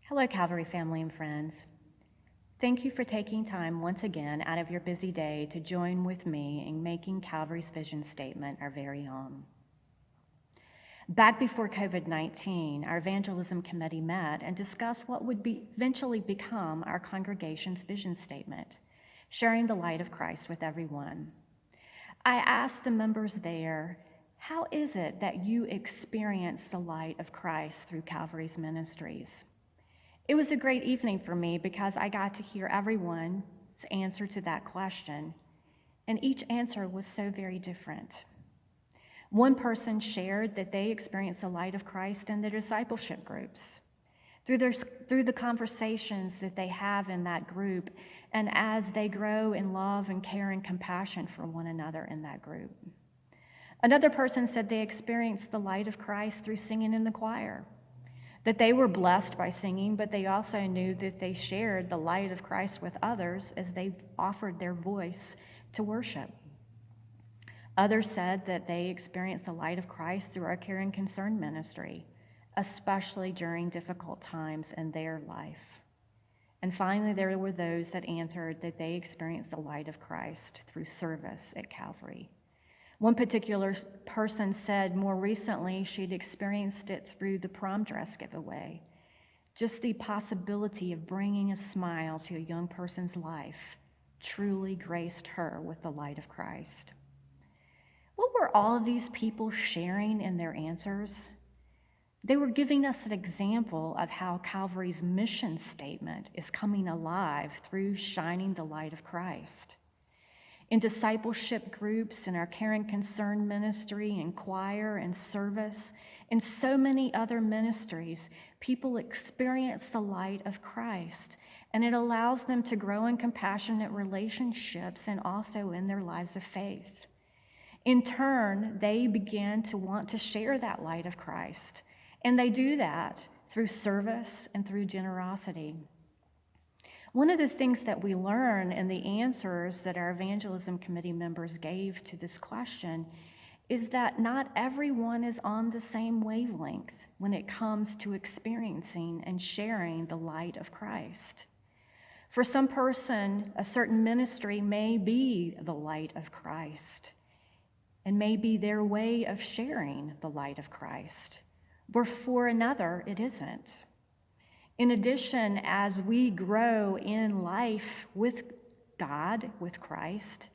Hello, Calvary family and friends. Thank you for taking time once again out of your busy day to join with me in making Calvary's vision statement our very own. Back before COVID-19, our evangelism committee met and discussed what would eventually become our congregation's vision statement, sharing the light of Christ with everyone. I asked the members there, how is it that you experience the light of Christ through Calvary's ministries? It was a great evening for me because I got to hear everyone's answer to that question, and each answer was so very different. One person shared that they experienced the light of Christ in their discipleship groups, through the conversations that they have in that group, and as they grow in love and care and compassion for one another in that group. Another person said they experienced the light of Christ through singing in the choir, that they were blessed by singing, but they also knew that they shared the light of Christ with others as they offered their voice to worship. Others said that they experienced the light of Christ through our care and concern ministry, especially during difficult times in their life. And finally, there were those that answered that they experienced the light of Christ through service at Calvary. One particular person said more recently she'd experienced it through the prom dress giveaway. Just the possibility of bringing a smile to a young person's life truly graced her with the light of Christ. What were all of these people sharing in their answers? They were giving us an example of how Calvary's mission statement is coming alive through shining the light of Christ. In discipleship groups, in our care and concern ministry, in choir and service, in so many other ministries, people experience the light of Christ, and it allows them to grow in compassionate relationships and also in their lives of faith. In turn, they begin to want to share that light of Christ, and they do that through service and through generosity. One of the things that we learn in the answers that our evangelism committee members gave to this question is that not everyone is on the same wavelength when it comes to experiencing and sharing the light of Christ. For some person, a certain ministry may be the light of Christ and may be their way of sharing the light of Christ, but for another, it isn't. In addition, as we grow in life with God, with Christ,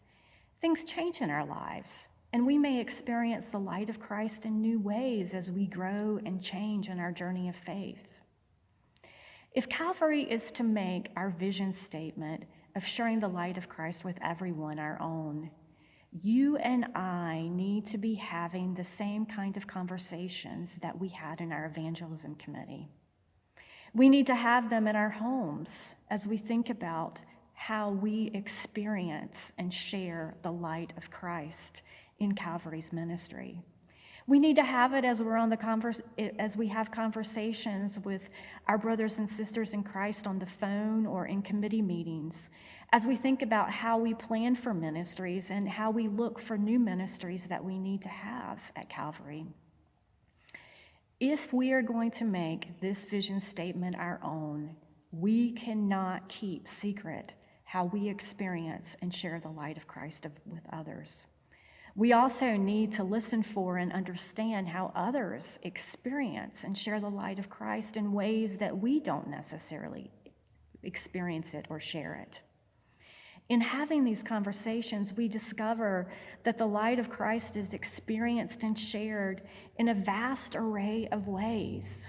things change in our lives, and we may experience the light of Christ in new ways as we grow and change in our journey of faith. If Calvary is to make our vision statement of sharing the light of Christ with everyone our own, you and I need to be having the same kind of conversations that we had in our evangelism committee. We need to have them in our homes as we think about how we experience and share the light of Christ in Calvary's ministry. We need to have it as as we have conversations with our brothers and sisters in Christ on the phone or in committee meetings, as we think about how we plan for ministries and how we look for new ministries that we need to have at Calvary. If we are going to make this vision statement our own, we cannot keep secret how we experience and share the light of Christ with others. We also need to listen for and understand how others experience and share the light of Christ in ways that we don't necessarily experience it or share it. In having these conversations, we discover that the light of Christ is experienced and shared in a vast array of ways.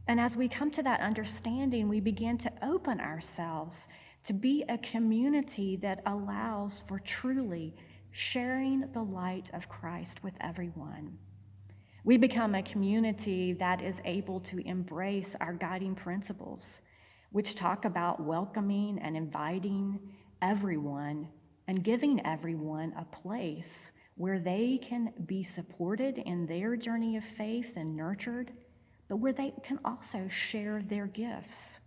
And as we come to that understanding, we begin to open ourselves to be a community that allows for truly sharing the light of Christ with everyone. We become a community that is able to embrace our guiding principles, which talk about welcoming and inviting everyone and giving everyone a place where they can be supported in their journey of faith and nurtured, but where they can also share their gifts,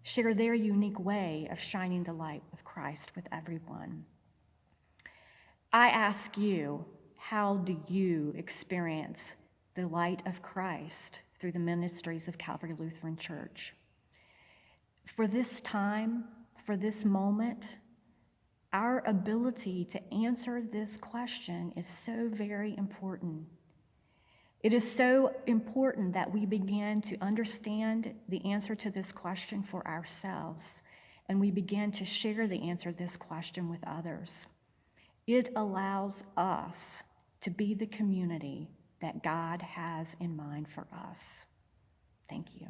share their unique way of shining the light of Christ with everyone. I ask you, how do you experience the light of Christ through the ministries of Calvary Lutheran Church? For this time, for this moment, our ability to answer this question is so very important. It is so important that we begin to understand the answer to this question for ourselves, and we begin to share the answer to this question with others. It allows us to be the community that God has in mind for us. Thank you.